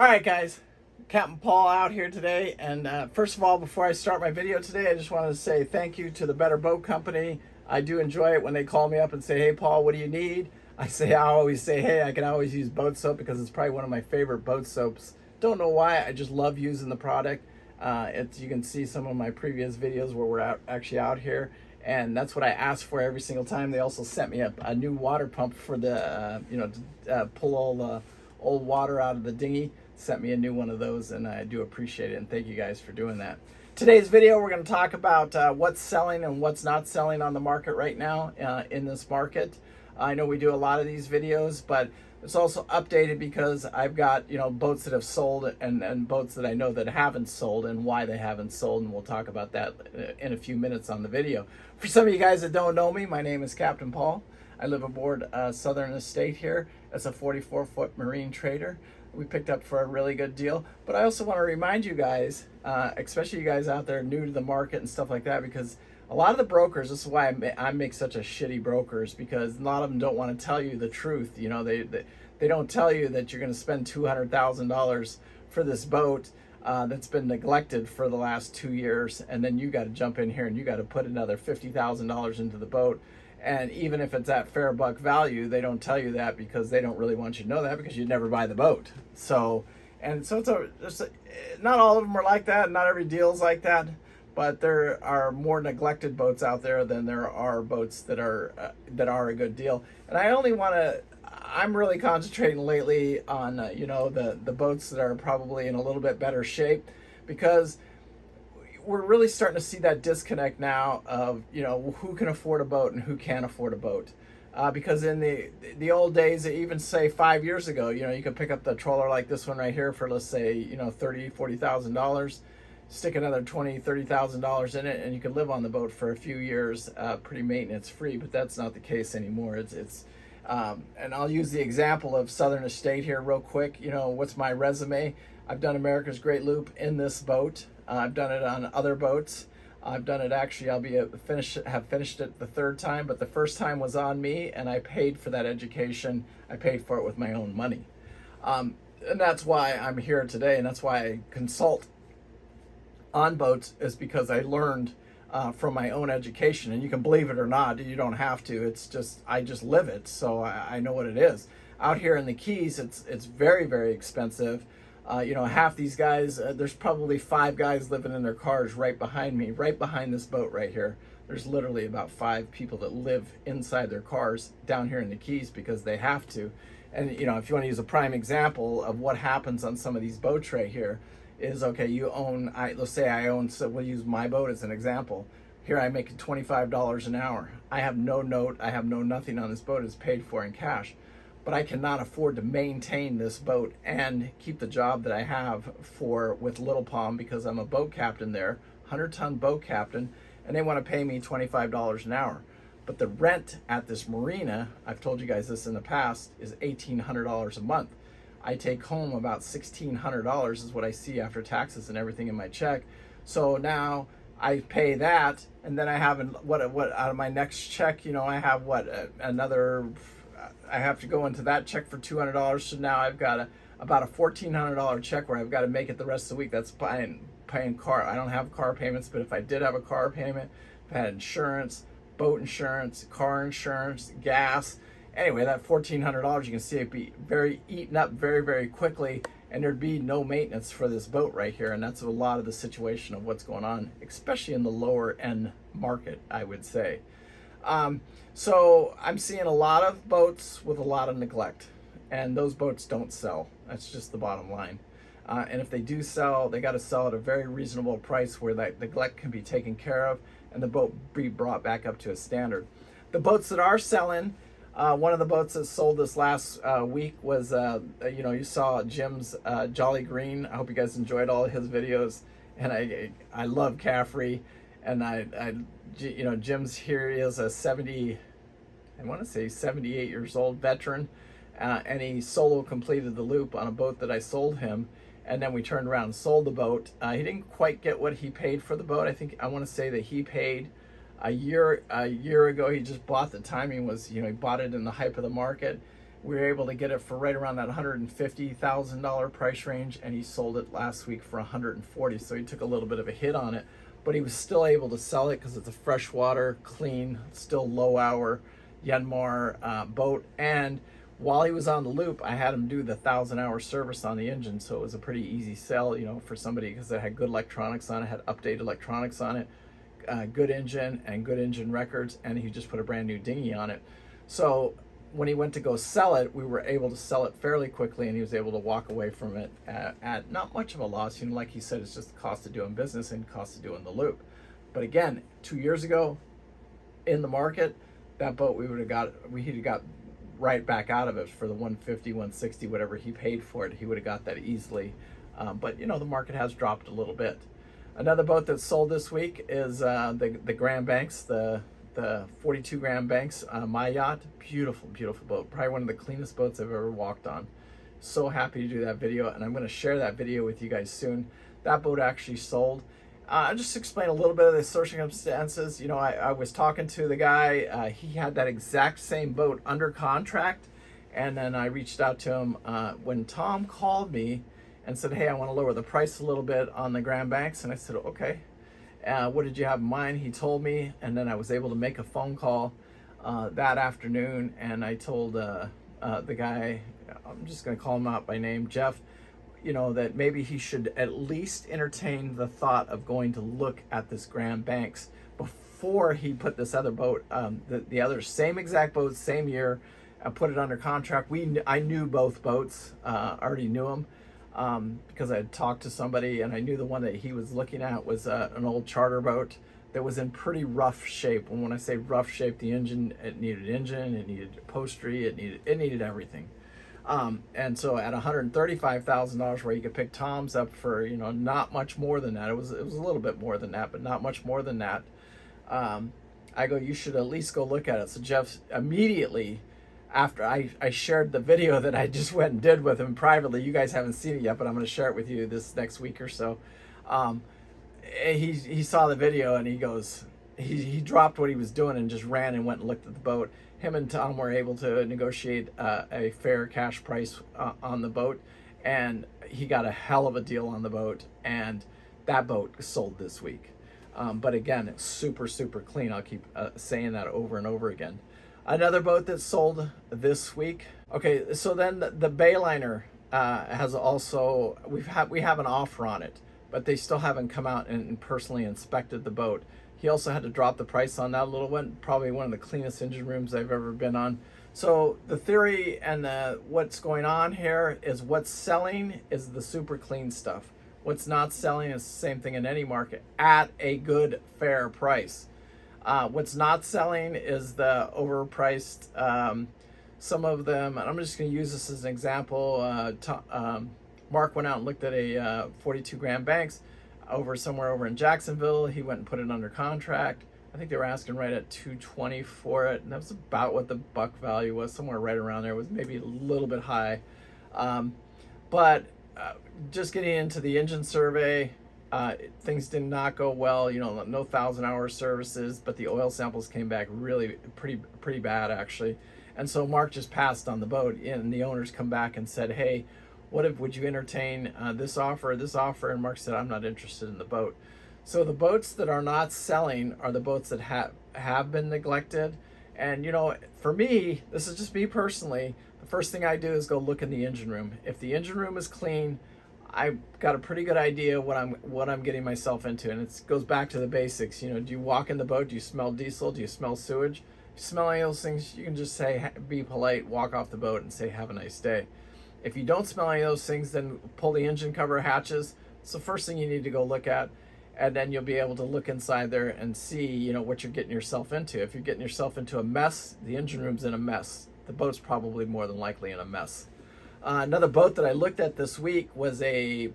All right, guys, Captain Paul out here today. And first of all, before I start my video today, I just wanted to say thank you to the Better Boat Company. I do enjoy it when they call me up and say, hey, Paul, what do you need? I always say, hey, I can always use boat soap because it's probably one of my favorite boat soaps. Don't know why, I just love using the product. You can see some of my previous videos where we're actually out here. And that's what I ask for every single time. They also sent me a new water pump for the, to pull all the old water out of the dinghy. Sent me a new one of those, and I do appreciate it, and thank you guys for doing that. Today's video, we're going to talk about what's selling and what's not selling on the market right now in this market. I know we do a lot of these videos, but it's also updated because I've got boats that have sold and boats that I know that haven't sold and why they haven't sold, and we'll talk about that in a few minutes on the video. For some of you guys that don't know me, my name is Captain Paul. I live aboard Southern Estate here. It's a 44-foot marine trader we picked up for a really good deal. But I also want to remind you guys, especially you guys out there new to the market and stuff like that, because a lot of the brokers, this is why I make such a shitty brokers, because a lot of them don't want to tell you the truth. They don't tell you that you're going to spend $200,000 for this boat that's been neglected for the last 2 years, and then you got to jump in here and you got to put another $50,000 into the boat. And even if it's at fair buck value, they don't tell you that because they don't really want you to know that, because you'd never buy the boat. So not all of them are like that. Not every deal's like that, but there are more neglected boats out there than there are boats that are a good deal. And I'm really concentrating lately on the boats that are probably in a little bit better shape, because we're really starting to see that disconnect now of who can afford a boat and who can't afford a boat, because in the old days, even say 5 years ago, you could pick up the trawler like this one right here for, let's say, $30,000-$40,000, stick another $20,000-$30,000 in it, and you could live on the boat for a few years pretty maintenance free. But that's not the case anymore. And I'll use the example of Southern Estate here real quick. What's my resume? I've done America's Great Loop in this boat. I've done it on other boats. I've done it, actually, have finished it the third time, but the first time was on me, and I paid for that education. I paid for it with my own money. And that's why I'm here today, and that's why I consult on boats, is because I learned from my own education. And you can believe it or not, you don't have to. It's just, I just live it, so I know what it is. Out here in the Keys, it's very, very expensive. Half these guys, there's probably 5 guys living in their cars right behind me, right behind this boat right here. There's literally about 5 people that live inside their cars down here in the Keys because they have to. And, if you want to use a prime example of what happens on some of these boats right here is, okay, let's say I own, so we'll use my boat as an example. Here I make $25 an hour. I have no note, I have no nothing on this boat. It's paid for in cash. But I cannot afford to maintain this boat and keep the job that I have with Little Palm, because I'm a boat captain there, 100-ton boat captain, and they want to pay me $25 an hour. But the rent at this marina, I've told you guys this in the past, is $1,800 a month. I take home about $1,600 is what I see after taxes and everything in my check. So now I pay that, and then I have what out of my next check, I have another. I have to go into that check for $200. So now I've got about a $1,400 check where I've got to make it the rest of the week. That's paying car. I don't have car payments, but if I did have a car payment, if I had insurance, boat insurance, car insurance, gas. Anyway, that $1,400, you can see it be eaten up very, very quickly, and there'd be no maintenance for this boat right here. And that's a lot of the situation of what's going on, especially in the lower end market, I would say. So I'm seeing a lot of boats with a lot of neglect, and those boats don't sell. That's just the bottom line. And if they do sell, they got to sell at a very reasonable price where that neglect can be taken care of and the boat be brought back up to a standard. The boats that are selling, one of the boats that sold this last week was, you saw Jim's Jolly Green. I hope you guys enjoyed all of his videos, and I love Caffrey, and Jim's here. He is a 78 years old veteran, and he solo completed the loop on a boat that I sold him, and then we turned around and sold the boat. He didn't quite get what he paid for the boat. I want to say that he paid a year ago. He just bought, the timing was, he bought it in the hype of the market, We were able to get it for right around that $150,000 price range, and he sold it last week for $140,000. So he took a little bit of a hit on it, but he was still able to sell it because it's a freshwater, clean, still low hour Yanmar boat. And while he was on the loop, I had him do the 1,000-hour service on the engine, so it was a pretty easy sell, you know, for somebody, because it had good electronics on it, had updated electronics on it, good engine and good engine records, and he just put a brand new dinghy on it. So when he went to go sell it, we were able to sell it fairly quickly, and he was able to walk away from it at not much of a loss. You know, like he said, it's just the cost of doing business and cost of doing the loop. But again, 2 years ago in the market, that boat he'd have got right back out of it for the 150, 160, whatever he paid for it. He would have got that easily. But you know, the market has dropped a little bit. Another boat that's sold this week is the Grand Banks, the 42 Grand Banks, my yacht. Beautiful, beautiful boat. Probably one of the cleanest boats I've ever walked on. So happy to do that video, and I'm going to share that video with you guys soon. That boat actually sold. I'll just explain a little bit of the circumstances. You know, I was talking to the guy. He had that exact same boat under contract, and then I reached out to him when Tom called me and said, hey, I want to lower the price a little bit on the Grand Banks. And I said, okay. What did you have in mind? He told me, and then I was able to make a phone call that afternoon, and I told the guy, I'm just going to call him out by name, Jeff, you know, that maybe he should at least entertain the thought of going to look at this Grand Banks before he put this other boat, the other same exact boat, same year, put it under contract. I knew both boats, already knew them because I had talked to somebody, and I knew the one that he was looking at was an old charter boat that was in pretty rough shape. And when I say rough shape, the engine, it needed upholstery, it needed everything. And so at $135,000, where you could pick Tom's up for, you know, not much more than that. It was a little bit more than that, but not much more than that. I go, you should at least go look at it. So Jeff immediately after I shared the video that I just went and did with him privately, you guys haven't seen it yet, but I'm going to share it with you this next week or so. He saw the video, and he goes, he dropped what he was doing and just ran and went and looked at the boat. Him and Tom were able to negotiate a fair cash price on the boat, and he got a hell of a deal on the boat, and that boat sold this week. But again, it's super, super clean. I'll keep saying that over and over again. Another boat that sold this week. Okay, so then the Bayliner has also, we have an offer on it, but they still haven't come out and personally inspected the boat. He also had to drop the price on that little one, probably one of the cleanest engine rooms I've ever been on. So the theory and what's going on here is what's selling is the super clean stuff. What's not selling is the same thing in any market at a good, fair price. What's not selling is the overpriced, some of them, and I'm just going to use this as an example. Mark went out and looked at a 42 Grand Banks somewhere over in Jacksonville. He went and put it under contract. I think they were asking right at $220 for it, and that was about what the buck value was, somewhere right around there. It was maybe a little bit high. But just getting into the engine survey, things did not go well. You know, no 1,000-hour services, but the oil samples came back really pretty bad, actually. And so Mark just passed on the boat, and the owners come back and said, hey, would you entertain this offer? And Mark said, I'm not interested in the boat. So the boats that are not selling are the boats that have been neglected. And, you know, for me, this is just me personally, the first thing I do is go look in the engine room. If the engine room is clean, I've got a pretty good idea what I'm getting myself into. And it goes back to the basics. You know, do you walk in the boat? Do you smell diesel? Do you smell sewage? If you smell any of those things, you can just say, be polite, walk off the boat and say, have a nice day. If you don't smell any of those things, then pull the engine cover hatches. It's the first thing you need to go look at. And then you'll be able to look inside there and see, you know, what you're getting yourself into. If you're getting yourself into a mess, the engine room's in a mess. The boat's probably more than likely in a mess. Another boat that I looked at this week was a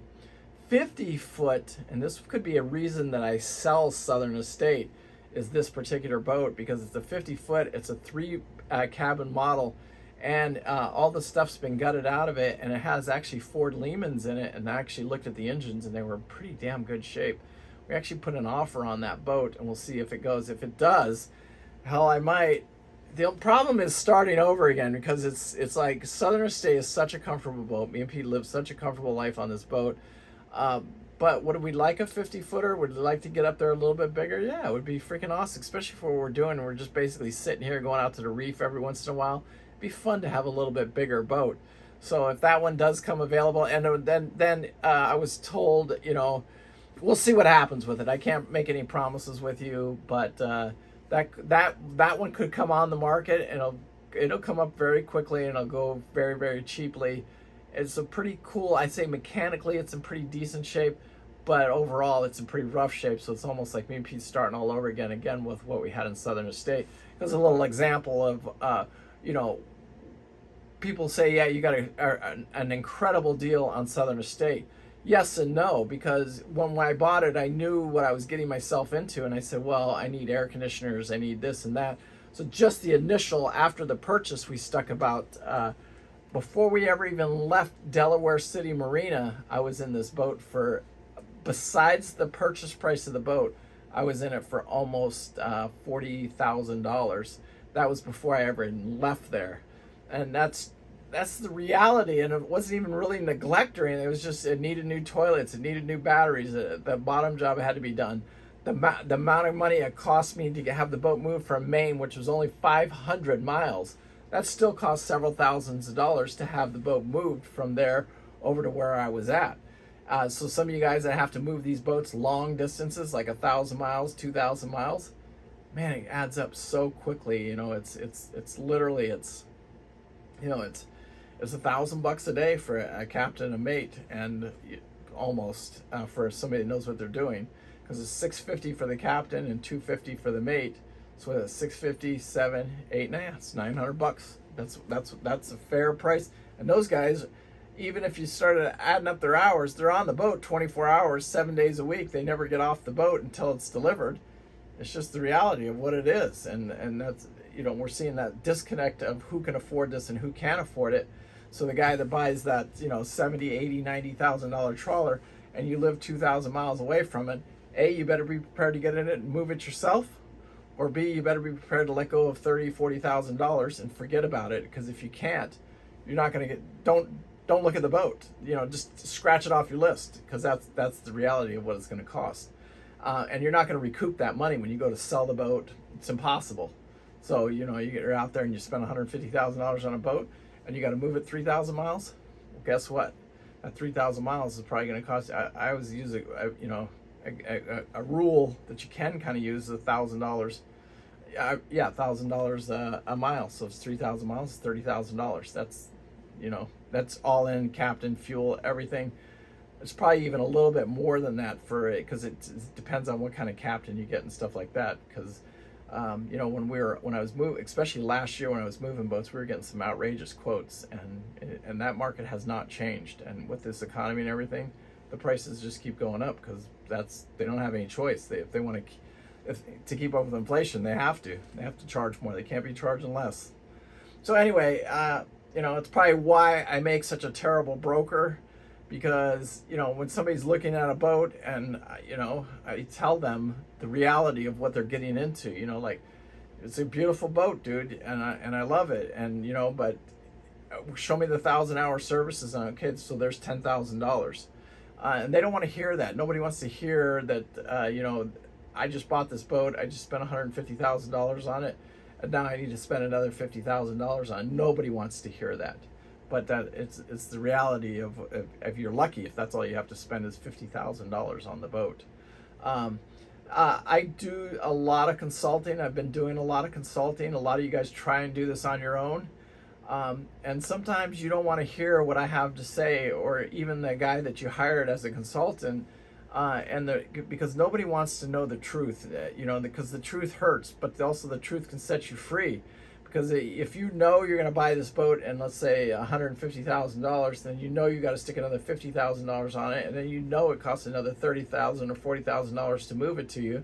50-foot, and this could be a reason that I sell Southern Estate, is this particular boat, because it's a 50-foot, it's a 3-cabin model, and all the stuff's been gutted out of it, and it has actually Ford Lehmans in it, and I actually looked at the engines, and they were in pretty damn good shape. We actually put an offer on that boat, and we'll see if it goes. If it does, hell, I might The problem is starting over again, because it's like Southern State is such a comfortable boat. Me and Pete live such a comfortable life on this boat. But would we like a 50-footer? Would we like to get up there a little bit bigger? Yeah, it would be freaking awesome, especially for what we're doing. We're just basically sitting here going out to the reef every once in a while. It'd be fun to have a little bit bigger boat. So if that one does come available, and then I was told, we'll see what happens with it. I can't make any promises with you, but that one could come on the market, and it'll come up very quickly, and it'll go very, very cheaply. It's a pretty cool, I'd say mechanically it's in pretty decent shape, but overall it's in pretty rough shape. So it's almost like me and Pete starting all over again with what we had in Southern Estate. There's a little example of, people say, yeah, you got an incredible deal on Southern Estate. Yes and no, because when I bought it, I knew what I was getting myself into, and I said, well, I need air conditioners, I need this and that. So just the initial, after the purchase, we stuck about, before we ever even left Delaware City Marina, I was in this boat for, besides the purchase price of the boat, I was in it for almost $40,000. That was before I ever left there. And that's the reality, and it wasn't even really neglect or anything. It was just, it needed new toilets, it needed new batteries, the bottom job had to be done. The amount of money it cost me to have the boat moved from Maine, which was only 500 miles, that still cost several thousands of dollars to have the boat moved from there over to where I was at. So some of you guys that have to move these boats long distances, like 1,000 miles, 2,000 miles, man, it adds up so quickly. It's literally, it's $1,000 a day for a captain, a mate, and almost for somebody that knows what they're doing, because it's $650 for the captain and $250 for the mate. So it's $650, $700, $800, it's $900. That's a fair price. And those guys, even if you started adding up their hours, they're on the boat 24 hours, 7 days a week. They never get off the boat until it's delivered. It's just the reality of what it is, and that's, we're seeing that disconnect of who can afford this and who can't afford it. So the guy that buys that, $70,000, $80,000, $90,000 trawler, and you live 2,000 miles away from it, A, you better be prepared to get in it and move it yourself, or B, you better be prepared to let go of $30,000, $40,000 and forget about it. Because if you can't, you're not going to get. Don't look at the boat. Just scratch it off your list, because that's the reality of what it's going to cost. And you're not going to recoup that money when you go to sell the boat. It's impossible. So you get out there and you spend $150,000 on a boat, and you got to move it 3,000 miles. Well, guess what? That 3,000 miles is probably going to cost. I always use a rule that you can kind of use is $1,000. $1,000 a mile. So it's 3,000 miles, $30,000. That's all in, captain, fuel, everything. It's probably even a little bit more than that for it, because it depends on what kind of captain you get and stuff like that. Because when I was moving, especially last year when I was moving boats, we were getting some outrageous quotes, and that market has not changed. And with this economy and everything, the prices just keep going up, because they don't have any choice. If they want to keep up with inflation, they have to charge more. They can't be charging less. So anyway, it's probably why I make such a terrible broker, because when somebody's looking at a boat, and I tell them the reality of what they're getting into. Like, it's a beautiful boat, dude, and I love it, and but show me the 1,000-hour services on it. Okay, so there's $10,000. And they don't want to hear that. Nobody wants to hear that, I just bought this boat, I just spent $150,000 on it, and now I need to spend another $50,000 on it. Nobody wants to hear that. But that it's the reality of if you're lucky, if that's all you have to spend is $50,000 on the boat. I do a lot of consulting. I've been doing a lot of consulting. A lot of you guys try and do this on your own. And sometimes you don't want to hear what I have to say, or even the guy that you hired as a consultant, because nobody wants to know the truth, because the truth hurts, but also the truth can set you free. Because if you're going to buy this boat and let's say $150,000, then you got to stick another $50,000 on it, and then it costs another $30,000 or $40,000 to move it to you.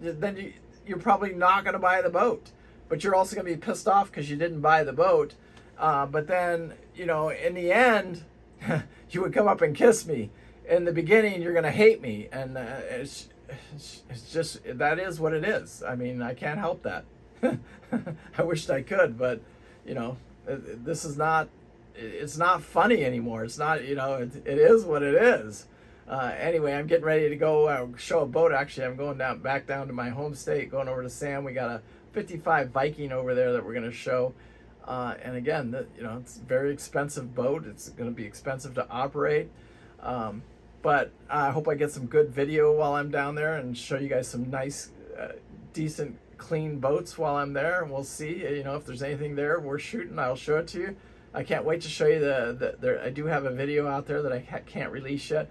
Then you're probably not going to buy the boat. But you're also going to be pissed off because you didn't buy the boat. But then, in the end, you would come up and kiss me. In the beginning, you're going to hate me. And it's just, that is what it is. I mean, I can't help that. I wished I could, but you know, this is not, it's not funny anymore. It's not, you know, it is what it is. Anyway, I'm getting ready to go show a boat. Actually, I'm going back down to my home state, going over to Sam. We got a 55 Viking over there that we're going to show. And again, you know, it's a very expensive boat. It's going to be expensive to operate. But I hope I get some good video while I'm down there and show you guys some nice, decent, clean boats while I'm there. And we'll see, you know, if there's anything there we're shooting, I'll show it to you. I can't wait to show you I do have a video out there that I can't release yet,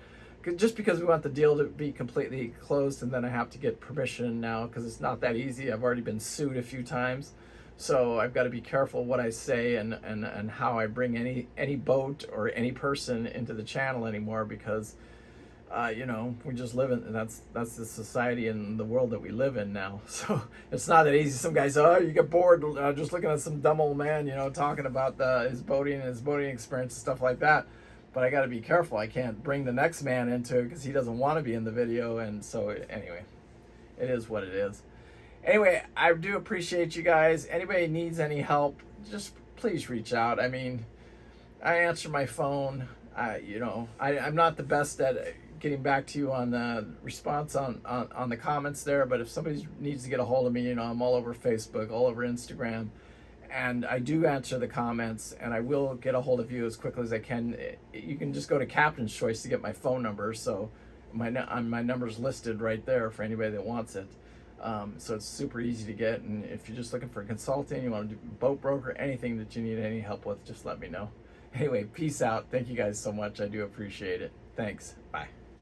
just because we want the deal to be completely closed, and then I have to get permission now because it's not that easy. I've already been sued a few times, so I've got to be careful what I say and how I bring any boat or any person into the channel anymore, because you know, we just live in, that's the society and the world that we live in now. So it's not that easy. Some guys, oh, you get bored just looking at some dumb old man, you know, talking about his boating and his boating experience and stuff like that. But I got to be careful. I can't bring the next man into it because he doesn't want to be in the video. And so anyway, it is what it is. Anyway, I do appreciate you guys. Anybody needs any help, just please reach out. I mean, I answer my phone. You know, I'm not the best at getting back to you on the response on the comments there, but if somebody needs to get a hold of me, you know, I'm all over Facebook, all over Instagram, and I do answer the comments, and I will get a hold of you as quickly as I can. You can just go to Captain's Choice to get my phone number, so my number's listed right there for anybody that wants it. So it's super easy to get, and if you're just looking for consulting, you want to do boat broker, anything that you need any help with, just let me know. Anyway, peace out. Thank you guys so much. I do appreciate it. Thanks. Bye.